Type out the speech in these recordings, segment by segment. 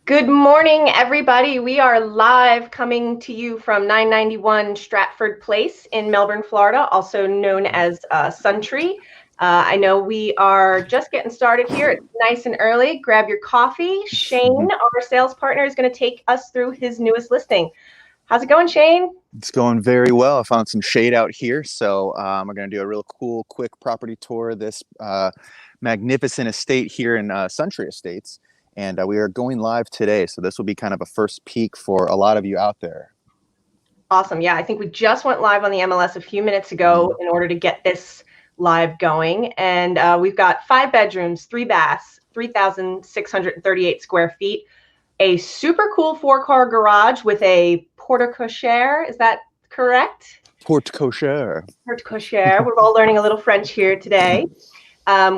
Good morning, everybody. We are live coming to you from 991 Stratford Place in Melbourne, Florida, also known as Suntree. I know we are just getting started here. It's nice and early. Grab your coffee. Shane, our sales partner, is going to take us through his newest listing. How's it going, Shane? It's going very well. I found some shade out here, so we're going to do a real cool, quick property tour of this magnificent estate here in Suntree Estates. And we are going live today, so this will be kind of a first peek for a lot of you out there. Awesome. Yeah, I think we just went live on the MLS a few minutes ago in order to get this live going. And we've got 5 bedrooms, 3 baths, 3,638 square feet, a super cool 4-car garage with a Porte Cochere. Is that correct? Porte Cochere. Porte Cochere. We're all learning a little French here today.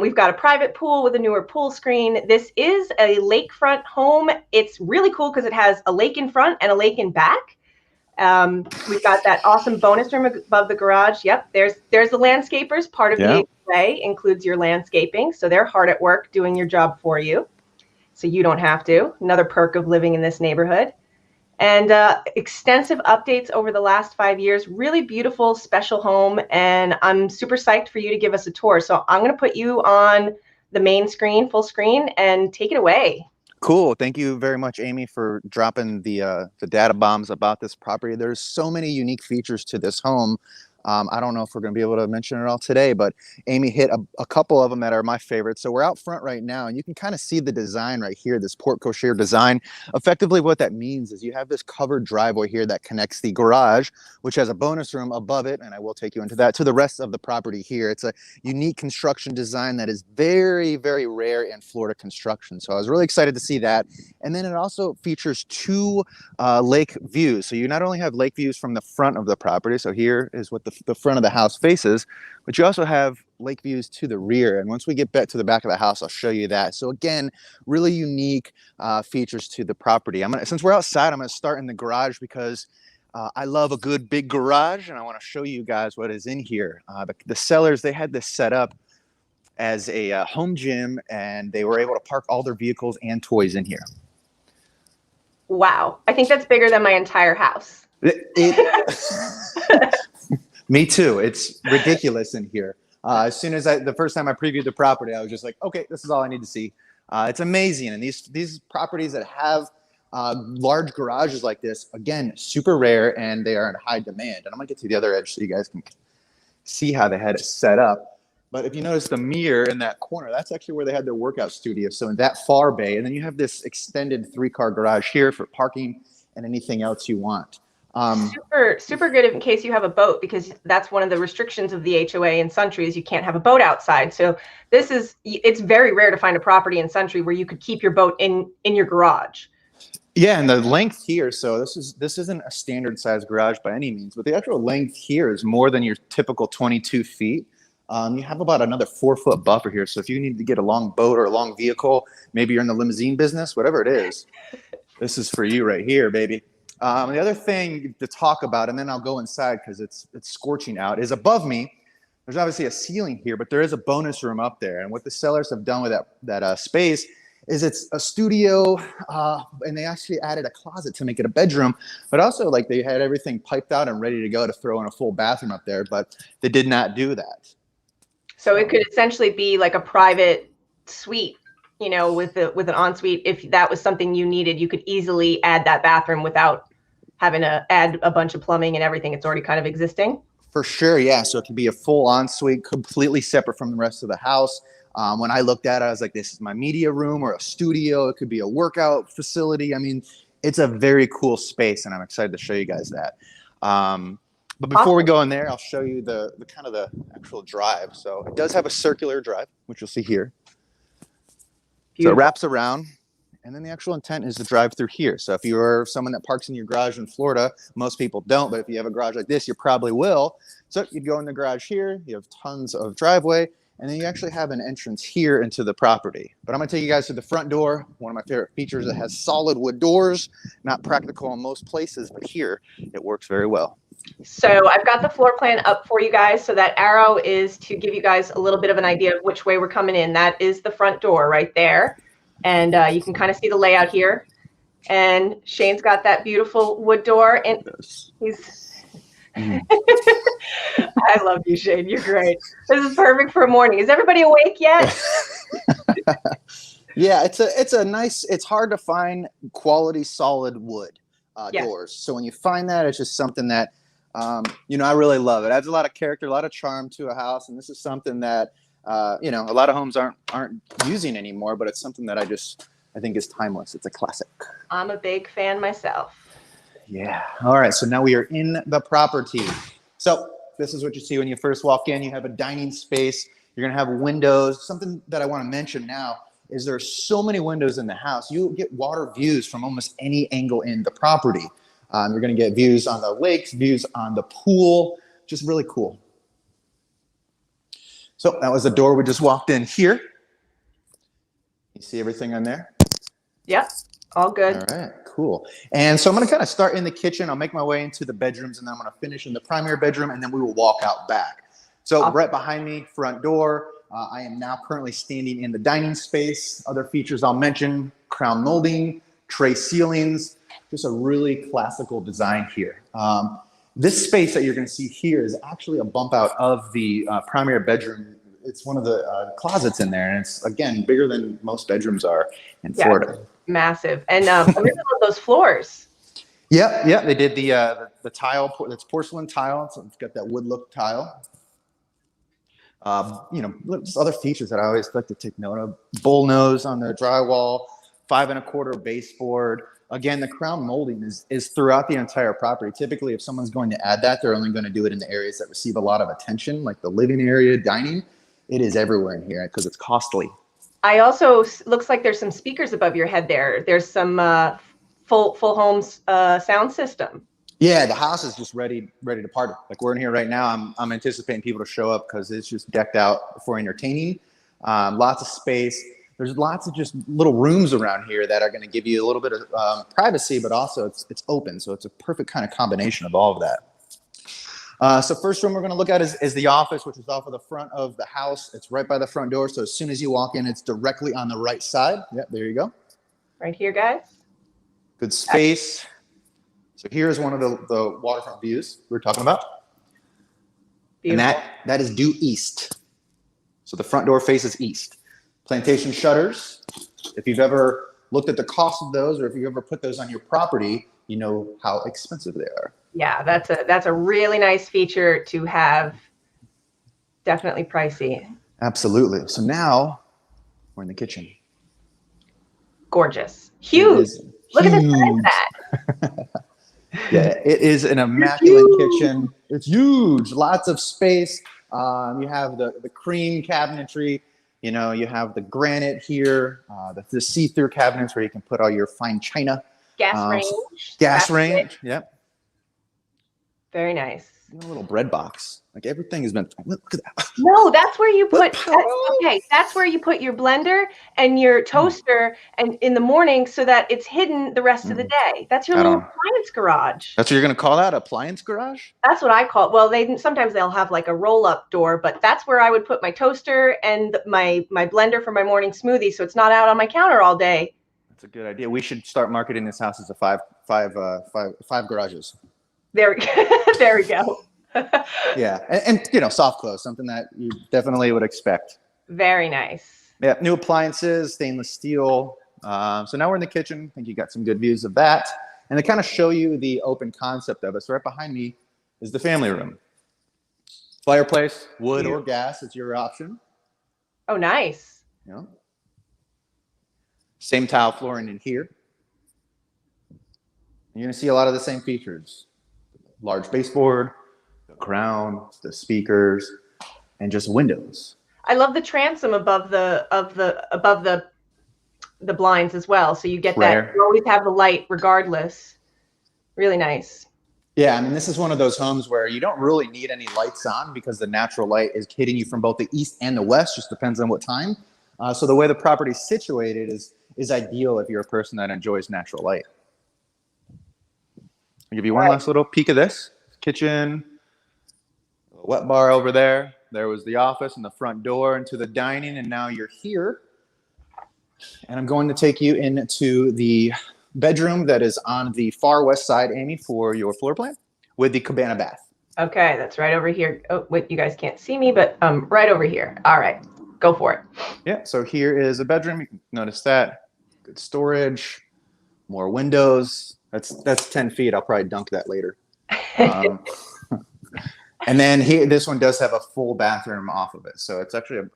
We've got a private pool with a newer pool screen. This is a lakefront home. It's really cool because it has a lake in front and a lake in back. We've got that awesome bonus room above the garage. Yep, there's the landscapers. Part of the HOA includes your landscaping, so they're hard at work doing your job for you, so you don't have to. Another perk of living in this neighborhood. And extensive updates over the last 5 years. Really beautiful, special home. And I'm super psyched for you to give us a tour. So I'm going to put you on the main screen, full screen, and take it away. Cool. Thank you very much, Amy, for dropping the data bombs about this property. There's so many unique features to this home. I don't know if we're going to be able to mention it all today, but Amy hit a couple of them that are my favorites. So we're out front right now, and you can kind of see the design right here, this Porte Cochere design. Effectively, what that means is you have this covered driveway here that connects the garage, which has a bonus room above it, and I will take you into that, to the rest of the property here. It's a unique construction design that is very, very rare in Florida construction. So I was really excited to see that. And then it also features 2 lake views. So you not only have lake views from the front of the property, so here is what the front of the house faces, but you also have lake views to the rear. And once we get back to the back of the house, I'll show you that. So again, really unique features to the property. Since we're outside, I'm gonna start in the garage because I love a good big garage, and I want to show you guys what is in here. The sellers, they had this set up as a home gym, and they were able to park all their vehicles and toys in here. Wow, I think that's bigger than my entire house. Me too. It's ridiculous in here. As soon as the first time I previewed the property, I was just like, okay, this is all I need to see. It's amazing. And these properties that have large garages like this, again, super rare, and they are in high demand. And I'm gonna get to the other edge so you guys can see how they had it set up. But if you notice the mirror in that corner, that's actually where they had their workout studio. So in that far bay, and then you have this extended 3-car garage here for parking and anything else you want. Super good in case you have a boat, because that's one of the restrictions of the HOA in Suntree is you can't have a boat outside. So it's very rare to find a property in Suntree where you could keep your boat in your garage. Yeah, and the length here, so this isn't a standard size garage by any means, but the actual length here is more than your typical 22 feet. You have about another 4-foot buffer here. So if you need to get a long boat or a long vehicle, maybe you're in the limousine business, whatever it is, this is for you right here, baby. The other thing to talk about, and then I'll go inside because it's scorching out, is above me, there's obviously a ceiling here, but there is a bonus room up there. And what the sellers have done with that space is it's a studio, and they actually added a closet to make it a bedroom, but also like they had everything piped out and ready to go to throw in a full bathroom up there, but they did not do that. So it could essentially be like a private suite, you know, with an ensuite. If that was something you needed, you could easily add that bathroom without having to add a bunch of plumbing and everything. It's already kind of existing. For sure, yeah. So it can be a full ensuite, completely separate from the rest of the house. When I looked at it, I was like, this is my media room or a studio. It could be a workout facility. I mean, it's a very cool space, and I'm excited to show you guys that. But before we go in there, I'll show you the kind of the actual drive. So it does have a circular drive, which you'll see here. Beautiful. So it wraps around, and then the actual intent is to drive through here. So if you're someone that parks in your garage in Florida, most people don't, but if you have a garage like this, you probably will. So you'd go in the garage here, you have tons of driveway, and then you actually have an entrance here into the property. But I'm gonna take you guys to the front door. One of my favorite features, it has solid wood doors, not practical in most places, but here it works very well. So I've got the floor plan up for you guys. So that arrow is to give you guys a little bit of an idea of which way we're coming in. That is the front door right there. And you can kind of see the layout here. And Shane's got that beautiful wood door, and he's I love you, Shane. You're great. This is perfect for a morning. Is everybody awake yet? Yeah, it's a nice, it's hard to find quality solid wood Yes. doors. So when you find that, it's just something that, you know, I really love. It adds a lot of character, a lot of charm to a house. And this is something that, you know, a lot of homes aren't using anymore, but it's something that I think is timeless. It's a classic. I'm a big fan myself. Yeah. All right. So now we are in the property. So this is what you see when you first walk in. You have a dining space. You're going to have windows. Something that I want to mention now is there are so many windows in the house. You get water views from almost any angle in the property. You're going to get views on the lakes, views on the pool, just really cool. So that was the door we just walked in here. You see everything on there? Yep, all good. All right, cool. And so I'm going to kind of start in the kitchen. I'll make my way into the bedrooms, and then I'm going to finish in the primary bedroom, and then we will walk out back. So Awesome. Right behind me, front door. I am now currently standing in the dining space. Other features I'll mention: crown molding, tray ceilings, just a really classical design here. This space that you're going to see here is actually a bump out of the primary bedroom. It's one of the closets in there, and it's, again, bigger than most bedrooms are in Florida. Massive. And I really love those floors. Yep. They did the tile. That's porcelain tile. So it's got that wood look tile. You know, other features that I always like to take note of: bull nose on the drywall, 5 1/4 baseboard. Again, the crown molding is throughout the entire property. Typically, if someone's going to add that, they're only going to do it in the areas that receive a lot of attention, like the living area, dining. It is everywhere in here because it's costly. I also, looks like there's some speakers above your head there. There's some full homes sound system. Yeah, the house is just ready to party. Like, we're in here right now. I'm anticipating people to show up because it's just decked out for entertaining. Lots of space. There's lots of just little rooms around here that are going to give you a little bit of privacy, but also it's open. So it's a perfect kind of combination of all of that. So first room we're going to look at is the office, which is off of the front of the house. It's right by the front door. So as soon as you walk in, it's directly on the right side. Yep, there you go. Right here, guys. Good space. So here's one of the waterfront views we were talking about. Beautiful. And that is due east. So the front door faces east. Plantation shutters. If you've ever looked at the cost of those, or if you ever put those on your property, you know how expensive they are. Yeah, that's a really nice feature to have. Definitely pricey. Absolutely. So now we're in the kitchen. Gorgeous. Huge. Look at the size of that. Yeah, it is an immaculate kitchen. It's huge. Lots of space. You have the cream cabinetry. You know, you have the granite here, the see-through cabinets where you can put all your fine china. Gas range. Gas range. Yep. Very nice. A little bread box. Like, everything has been. Look at that. No, that's where you put. That's where you put your blender and your toaster, and in the morning, so that it's hidden the rest of the day. That's your little appliance garage. That's what you're gonna call that, appliance garage? That's what I call it. Well, sometimes they'll have like a roll-up door, but that's where I would put my toaster and my blender for my morning smoothie, so it's not out on my counter all day. That's a good idea. We should start marketing this house as a five garages. There we go. Yeah, and you know, soft close, something that you definitely would expect. Very nice. Yeah, new appliances, stainless steel. So now we're in the kitchen. I think you got some good views of that. And to kind of show you the open concept of it, so right behind me is the family room. Fireplace, wood or gas, it's your option. Oh, nice. You know, same tile flooring in here. You're going to see a lot of the same features. Large baseboard, the crown, the speakers, and just windows. I love the transom above the blinds as well. So you get that. You always have the light regardless. Really nice. Yeah, I mean, this is one of those homes where you don't really need any lights on because the natural light is hitting you from both the east and the west. Just depends on what time. So the way the property is situated is ideal if you're a person that enjoys natural light. I'll give you one last little peek of this. Kitchen, a wet bar over there. There was the office and the front door into the dining, and now you're here. And I'm going to take you into the bedroom that is on the far west side, Amy, for your floor plan with the cabana bath. Okay, that's right over here. Oh, wait, you guys can't see me, but right over here. All right, go for it. Yeah, so here is a bedroom. You can notice that. Good storage, more windows. That's 10 feet. I'll probably dunk that later. And then here, this one does have a full bathroom off of it. So it's actually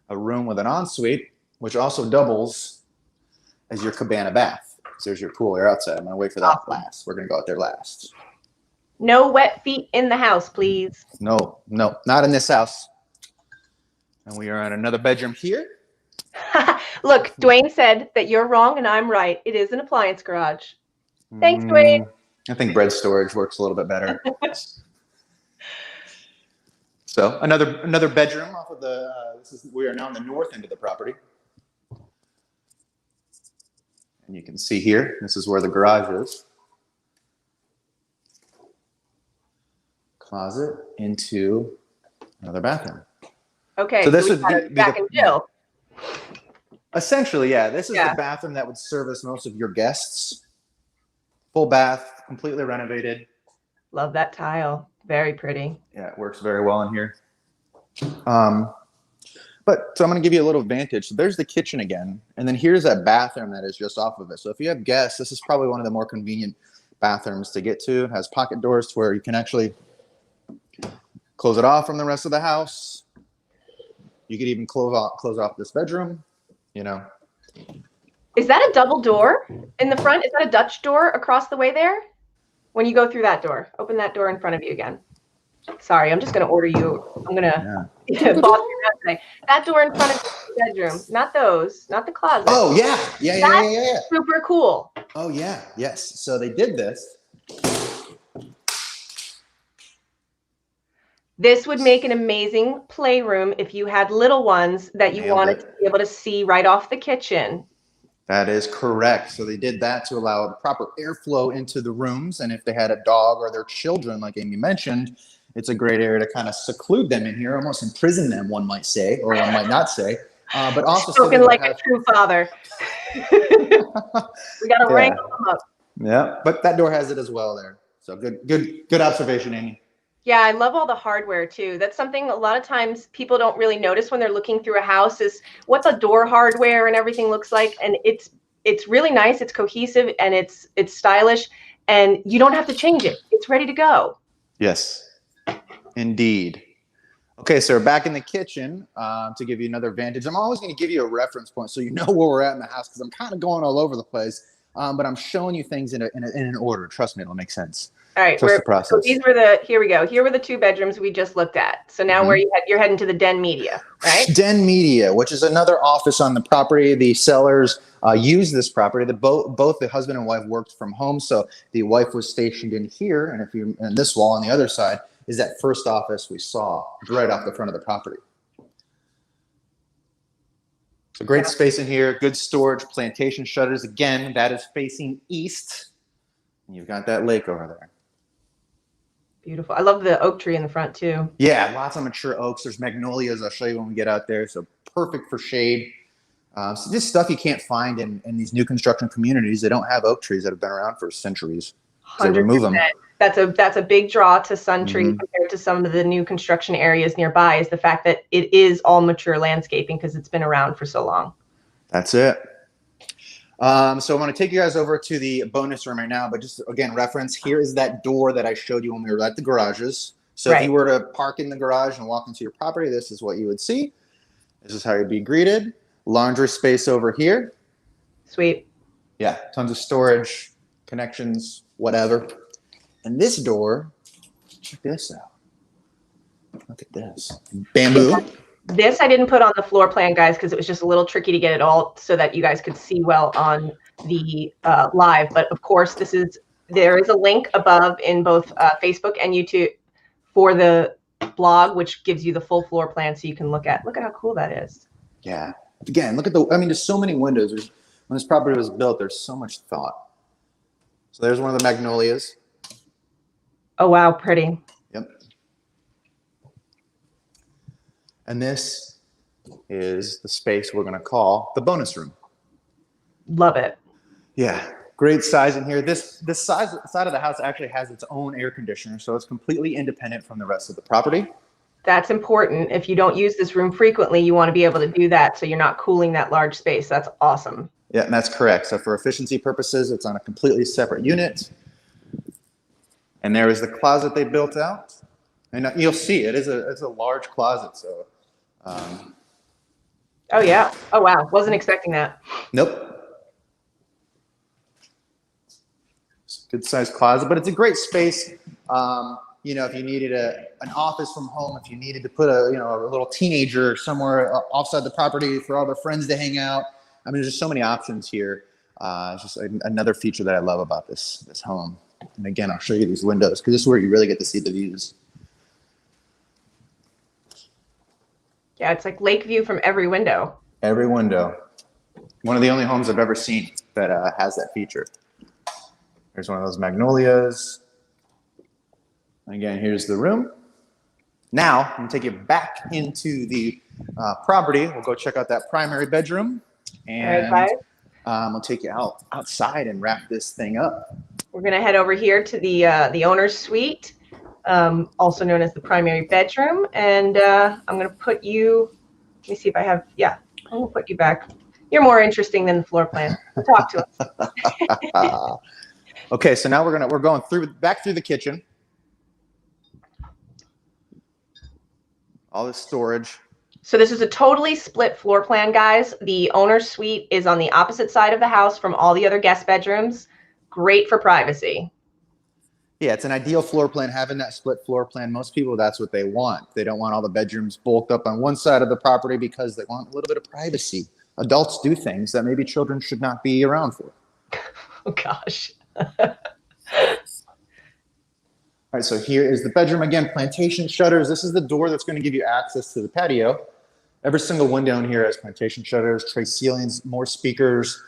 a room with an ensuite, which also doubles as your cabana bath. So there's your pool here outside. I'm going to wait for that last. We're going to go out there last. No wet feet in the house, please. No, not in this house. And we are in another bedroom here. Look, Dwayne said that you're wrong and I'm right. It is an appliance garage. Thanks, Dwayne. I think bread storage works a little bit better. So another bedroom off of the. We are now on the north end of the property, and you can see here. This is where the garage is. Closet into another bathroom. Okay, so this would be Jack and Jill. Essentially, yeah. This is the bathroom that would service most of your guests. Full bath, completely renovated. Love that tile. Very pretty. Yeah, it works very well in here. But so I'm going to give you a little vantage. So there's the kitchen again, and then here's that bathroom that is just off of it. So if you have guests, this is probably one of the more convenient bathrooms to get to. It has pocket doors to where you can actually close it off from the rest of the house. You could even close off this bedroom, you know. Is that a double door in the front? Is that a Dutch door across the way there? When you go through that door, open that door in front of you again. Sorry, I'm just going to order you. I'm going to boss you around today. That door in front of the bedroom, not those, not the closet. Oh, yeah. That's super cool. Oh, yeah, yes. So they did this. This would make an amazing playroom if you had little ones that you wanted to be able to see right off the kitchen. That is correct. So they did that to allow proper airflow into the rooms. And if they had a dog or their children, like Amy mentioned, it's a great area to kind of seclude them in here, almost imprison them, one might say, or one might not say. But also spoken like a true father. We got to wrangle them up. Yeah, but that door has it as well there. So good observation, Amy. Yeah, I love all the hardware too. That's something a lot of times people don't really notice when they're looking through a house is what the door hardware and everything looks like. And it's really nice, it's cohesive, and it's stylish, and you don't have to change it. It's ready to go. Yes, indeed. Okay, so we're back in the kitchen to give you another vantage. I'm always going to give you a reference point so you know where we're at in the house because I'm kind of going all over the place. But I'm showing you things in an order. Trust me, it'll make sense. All right, Trust the process. So these were here we go. Here were the two bedrooms we just looked at. So now you're heading to the den media, right? Den media, which is another office on the property. The sellers used this property. Both the husband and wife worked from home, so the wife was stationed in here, and this wall on the other side is that first office we saw right off the front of the property. So great space in here, good storage, plantation shutters. Again, that is facing east. And you've got that lake over there. Beautiful. I love the oak tree in the front too. Yeah, lots of mature oaks. There's magnolias. I'll show you when we get out there. So perfect for shade. So just stuff you can't find in these new construction communities. They don't have oak trees that have been around for centuries. They remove them. That's a big draw to Sun Tree compared to some of the new construction areas nearby is the fact that it is all mature landscaping because it's been around for so long. That's it. So I'm going to take you guys over to the bonus room right now, but just again, reference, here is that door that I showed you when we were at the garages. So if you were to park in the garage and walk into your property, this is what you would see. This is how you'd be greeted. Laundry space over here. Sweet. Yeah, tons of storage, connections, whatever. And this door, check this out. Look at this. Bamboo. This I didn't put on the floor plan, guys, because it was just a little tricky to get it all so that you guys could see well on the live. But of course, there is a link above in both Facebook and YouTube for the blog, which gives you the full floor plan so you can look at how cool that is. Yeah. Again, look at there's so many windows. When this property was built, there's so much thought. So there's one of the magnolias. Oh, wow. Pretty. Yep. And this is the space we're going to call the bonus room. Love it. Yeah. Great size in here. This side of the house actually has its own air conditioner, so it's completely independent from the rest of the property. That's important. If you don't use this room frequently, you want to be able to do that so you're not cooling that large space. That's awesome. Yeah, and that's correct. So for efficiency purposes, it's on a completely separate unit. And there is the closet they built out. And you'll see it's a large closet. So. Oh yeah. Oh wow. Wasn't expecting that. Nope. It's a good sized closet, but it's a great space. You know, if you needed an office from home, if you needed to put a little teenager somewhere offside the property for all their friends to hang out. I mean, there's just so many options here. It's just another feature that I love about this home. And again, I'll show you these windows because this is where you really get to see the views. Yeah, it's like lake view from every window. Every window. One of the only homes I've ever seen that has that feature. Here's one of those magnolias. Again, here's the room. Now, I'm going to take you back into the property. We'll go check out that primary bedroom. And we'll take you outside and wrap this thing up. We're going to head over here to the owner's suite, also known as the primary bedroom. And I'm going to put you, let me see if I have, yeah, I'm going to put you back. You're more interesting than the floor plan. Talk to us. Okay, so now we're going back through the kitchen. All this storage. So this is a totally split floor plan, guys. The owner's suite is on the opposite side of the house from all the other guest bedrooms. Great for privacy. Yeah, it's an ideal floor plan, having that split floor plan. Most people, that's what they want. They don't want all the bedrooms bulked up on one side of the property because they want a little bit of privacy. Adults do things that maybe children should not be around for. Oh, gosh. All right, so here is the bedroom. Again, plantation shutters. This is the door that's going to give you access to the patio. Every single window in here has plantation shutters, tray ceilings, more speakers.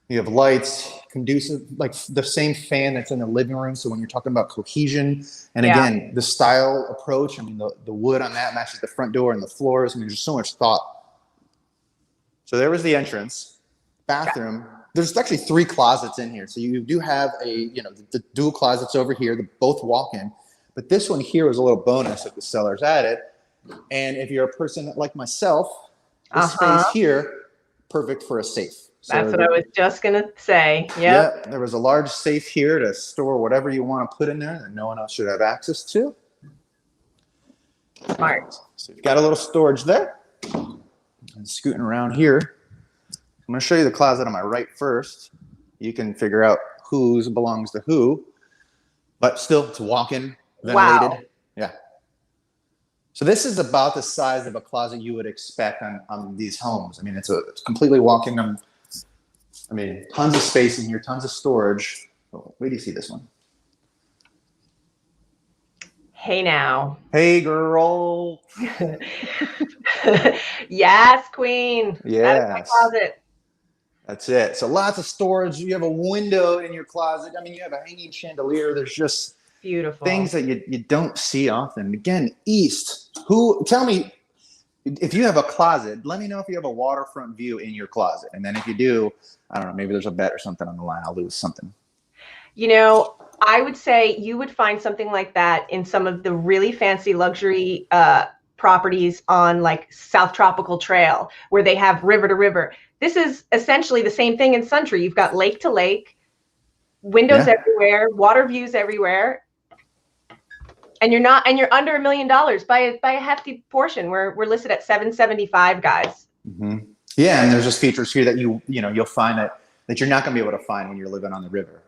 You have lights, conducive, like the same fan that's in the living room. So when you're talking about cohesion, and again, the style approach, I mean, the wood on that matches the front door and the floors. I mean, there's so much thought. So there was the entrance, bathroom. There's actually 3 closets in here. So you do have the dual closets over here, both walk-in. But this one here was a little bonus that the sellers added. And if you're a person like myself, this space here, perfect for a safe. So that's what I was just going to say. Yep. Yeah, there was a large safe here to store whatever you want to put in there that no one else should have access to. Smart. So you've got a little storage there. And scooting around here, I'm going to show you the closet on my right first. You can figure out whose belongs to who, but still it's walk-in, ventilated. Wow. Yeah. So this is about the size of a closet you would expect on these homes. I mean, it's completely walk-in. I mean, tons of space in here, tons of storage. Oh, wait till you see this one. Hey now. Hey girl. Yes, queen. Yes. That is my closet. That's it. So lots of storage. You have a window in your closet. I mean, you have a hanging chandelier. There's just beautiful things that you don't see often. Again, east. Tell me, if you have a closet, let me know if you have a waterfront view in your closet. And then if you do, I don't know, maybe there's a bet or something on the line. I'll lose something. You know, I would say you would find something like that in some of the really fancy luxury properties on like South Tropical Trail, where they have river to river. This is essentially the same thing in Suntree. You've got lake to lake, windows everywhere, water views everywhere. And you're under $1 million by a hefty portion. We're listed at 775, guys. Mm-hmm. Yeah, and there's just features here that you'll find that you're not going to be able to find when you're living on the river.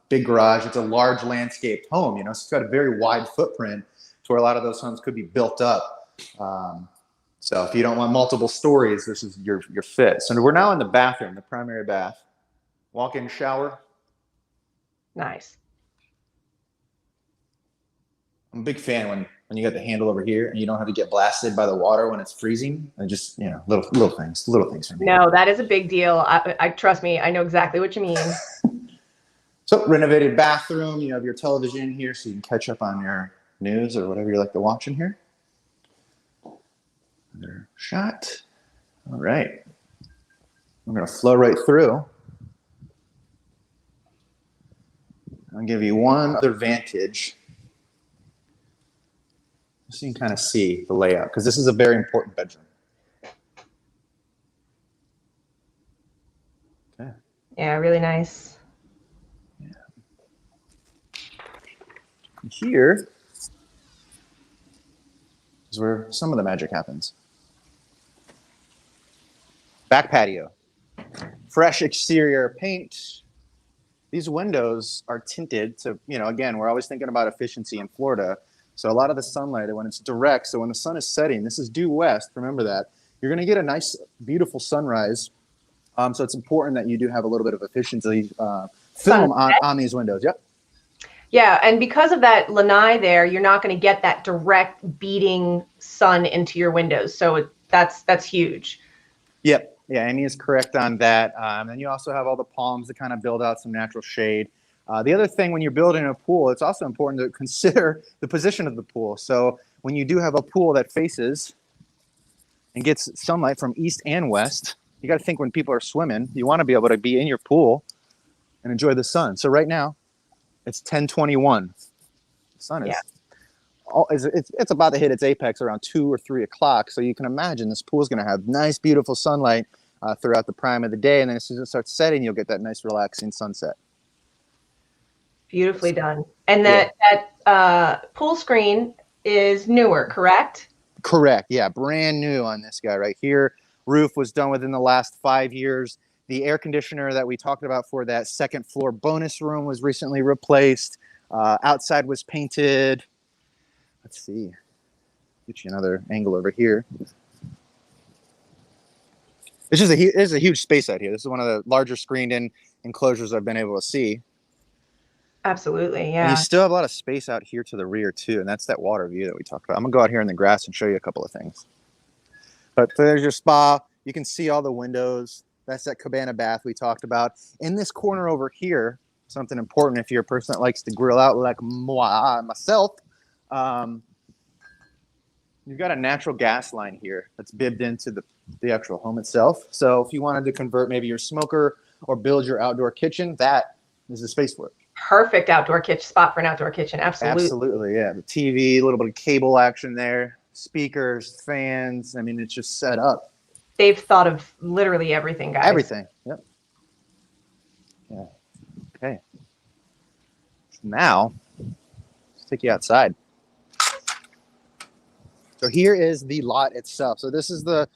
Big garage. It's a large landscaped home. So it's got a very wide footprint to where a lot of those homes could be built up. So if you don't want multiple stories, this is your fit. So we're now in the bathroom, the primary bath. Walk-in shower. Nice. I'm a big fan when you got the handle over here and you don't have to get blasted by the water when it's freezing. And just, little things for me. No, that is a big deal. I trust me, I know exactly what you mean. So renovated bathroom, you have your television here so you can catch up on your news or whatever you like to watch in here. Another shot. All right. I'm going to flow right through. I'll give you one other vantage, so you can kind of see the layout, because this is a very important bedroom. Okay. Yeah, really nice. Yeah. Here is where some of the magic happens. Back patio. Fresh exterior paint. These windows are tinted to, again, we're always thinking about efficiency in Florida. So a lot of the sunlight, when it's direct, so when the sun is setting, this is due west, remember that, you're going to get a nice, beautiful sunrise. So it's important that you do have a little bit of efficiency film on these windows. Yep. Yeah, and because of that lanai there, you're not going to get that direct beating sun into your windows. So that's huge. Yep. Yeah, Amy is correct on that. And you also have all the palms to kind of build out some natural shade. The other thing, when you're building a pool, it's also important to consider the position of the pool. So when you do have a pool that faces and gets sunlight from east and west, you got to think when people are swimming, you want to be able to be in your pool and enjoy the sun. So right now, it's 10:21. The sun is, it's about to hit its apex around 2 or 3 o'clock. So you can imagine this pool is going to have nice, beautiful sunlight throughout the prime of the day. And then as soon as it starts setting, you'll get that nice, relaxing sunset. Beautifully done. And that pool screen is newer, correct? Correct. Yeah, brand new on this guy right here. Roof was done within the last 5 years. The air conditioner that we talked about for that second floor bonus room was recently replaced. Outside was painted. Let's see. Get you another angle over here. It's just a huge space out here. This is one of the larger screened-in enclosures I've been able to see. Absolutely, yeah. And you still have a lot of space out here to the rear too, and that's that water view that we talked about. I'm gonna go out here in the grass and show you a couple of things. But there's your spa. You can see all the windows. That's that cabana bath we talked about. In this corner over here, something important if you're a person that likes to grill out like myself, you've got a natural gas line here that's bibbed into the actual home itself. So if you wanted to convert maybe your smoker or build your outdoor kitchen, that is the space for it. Perfect outdoor kitchen spot for an outdoor kitchen. Absolutely. Absolutely, yeah. The TV, a little bit of cable action there, speakers, fans. I mean, it's just set up. They've thought of literally everything, guys. Everything. Yep. Yeah. Okay. So now, let's take you outside. So here is the lot itself. So this is the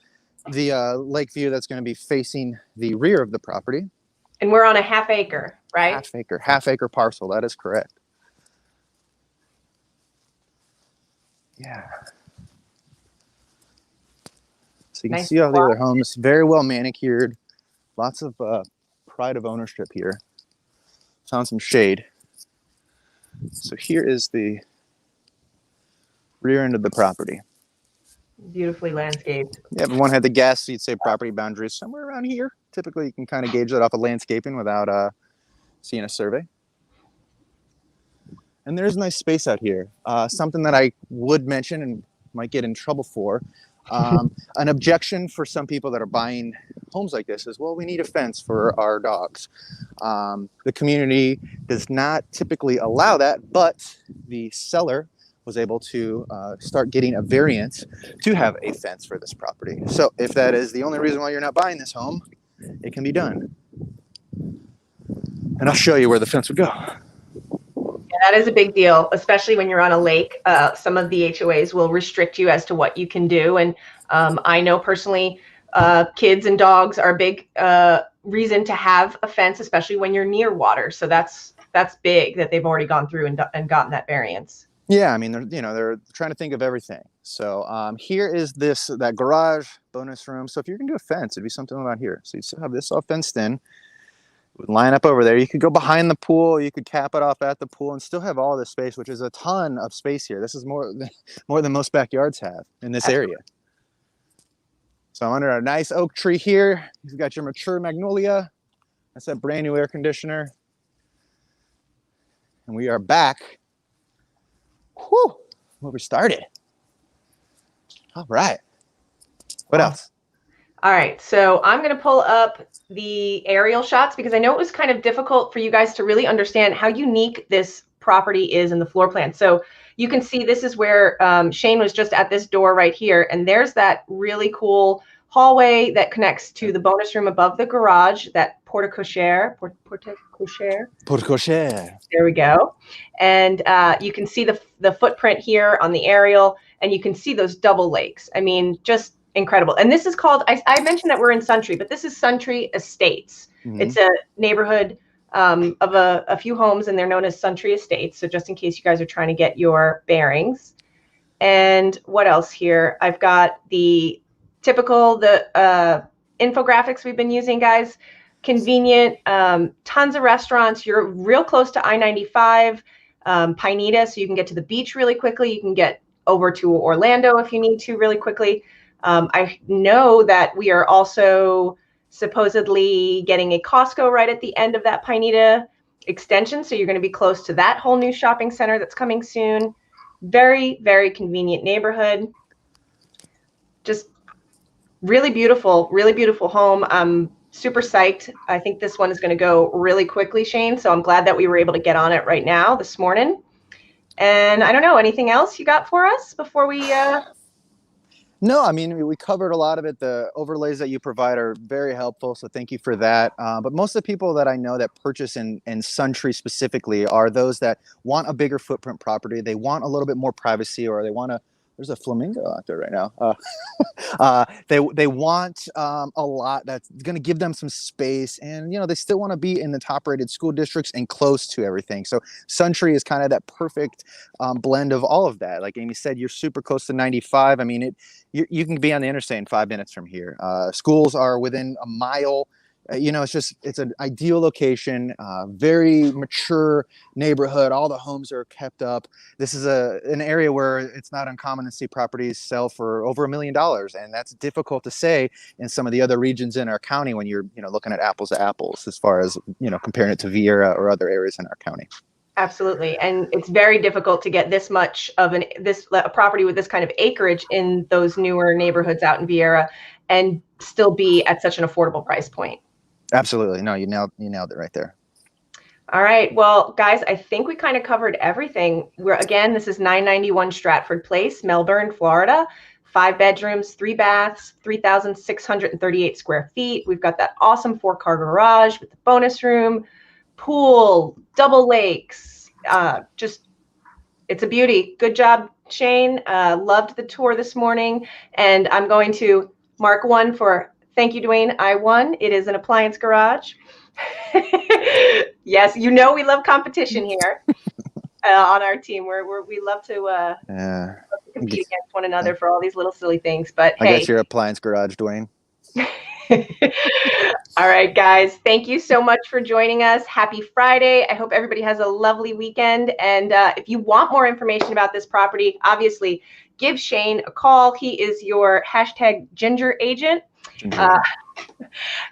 lake view that's going to be facing the rear of the property. And we're on a half acre, right? Half acre parcel. That is correct. Yeah. So you can see all the other homes, very well manicured. Lots of pride of ownership here. Found some shade. So here is the rear end of the property. Beautifully landscaped. Yeah, if one had the guess, you'd say property boundaries somewhere around here. Typically, you can kind of gauge that off of landscaping without seeing a survey. And there's nice space out here. Something that I would mention and might get in trouble for. An objection for some people that are buying homes like this is, well, we need a fence for our dogs. The community does not typically allow that, but the seller was able to start getting a variance to have a fence for this property. So if that is the only reason why you're not buying this home, it can be done. And I'll show you where the fence would go. Yeah, that is a big deal, especially when you're on a lake. Some of the HOAs will restrict you as to what you can do. And I know personally, kids and dogs are a big reason to have a fence, especially when you're near water. So that's big that they've already gone through and gotten that variance. Yeah, I mean, they're trying to think of everything. So here is that garage bonus room. So if you're gonna do a fence, it'd be something about here. So you still have this all fenced in. It would line up over there. You could go behind the pool. You could cap it off at the pool and still have all this space, which is a ton of space here. This is more than most backyards have in this area. So I'm under a nice oak tree here. You've got your mature magnolia. That's that brand new air conditioner. And we are back. Whew, where we started. All right. What else? All right, so I'm going to pull up the aerial shots because I know it was kind of difficult for you guys to really understand how unique this property is in the floor plan. So you can see this is where Shane was just at this door right here, and there's that really cool hallway that connects to the bonus room above the garage, that 𝒂𝒕𝒅𝒄𝒂𝒕𝒅. 𝒂𝒂𝒕𝒅. There we go. And you can see the footprint here on the aerial, and you can see those double lakes. I mean, just incredible. And this is called, I mentioned that we're in Sqft, but this is Sqft Estates. Mm-hmm. It's a neighborhood of a few homes, and they're known as Sqft Estates. So just in case you guys are trying to get your bearings. And what else here? I've got the typical, infographics we've been using, guys. Convenient, tons of restaurants. You're real close to I-95, Pineda, so you can get to the beach really quickly. You can get over to Orlando if you need to really quickly. I know that we are also supposedly getting a Costco right at the end of that Pineda extension, so you're going to be close to that whole new shopping center that's coming soon. Very, very convenient neighborhood. Just really beautiful home. I'm super psyched. I think this one is going to go really quickly, Shane, so I'm glad that we were able to get on it right now this morning. And I don't know, anything else you got for us before we No, I mean, we covered a lot of it. The overlays that you provide are very helpful, so thank you for that. But most of the people that I know that purchase in Sqft specifically are those that want a bigger footprint property. They want a little bit more privacy, or they want to, there's a flamingo out there right now. They want a lot that's going to give them some space, and they still want to be in the top-rated school districts and close to everything. So Sqft is kind of that perfect blend of all of that. Like Amy said, you're super close to 95. I mean, you can be on the interstate in 5 minutes from here. Schools are within a mile. It's an ideal location, very mature neighborhood. All the homes are kept up. This is an area where it's not uncommon to see properties sell for over $1 million. And that's difficult to say in some of the other regions in our county when you're, looking at apples to apples as far as, comparing it to Viera or other areas in our county. Absolutely. And it's very difficult to get this much of a property with this kind of acreage in those newer neighborhoods out in Viera and still be at such an affordable price point. Absolutely. No, you nailed it right there. All right. Well, guys, I think we kind of covered everything. This is 991 Stratford Place, Melbourne, Florida. 5 bedrooms, 3 baths, 3,638 square feet. We've got that awesome 4-car garage with the bonus room, pool, double lakes. It's a beauty. Good job, Shane. Loved the tour this morning. And I'm going to mark 1 for thank you, Dwayne. I won. It is an appliance garage. Yes, we love competition here on our team. We love to compete against one another for all these little silly things. But I guess your appliance garage, Dwayne. All right, guys. Thank you so much for joining us. Happy Friday. I hope everybody has a lovely weekend. And if you want more information about this property, obviously give Shane a call. He is your #ginger agent.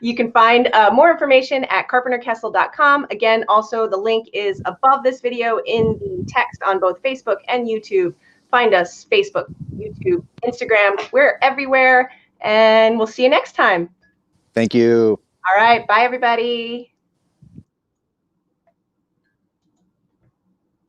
You can find more information at carpenterkessel.com. Again, also the link is above this video in the text on both Facebook and YouTube. Find us Facebook, YouTube, Instagram. We're everywhere, and we'll see you next time. Thank you. All right. Bye, everybody.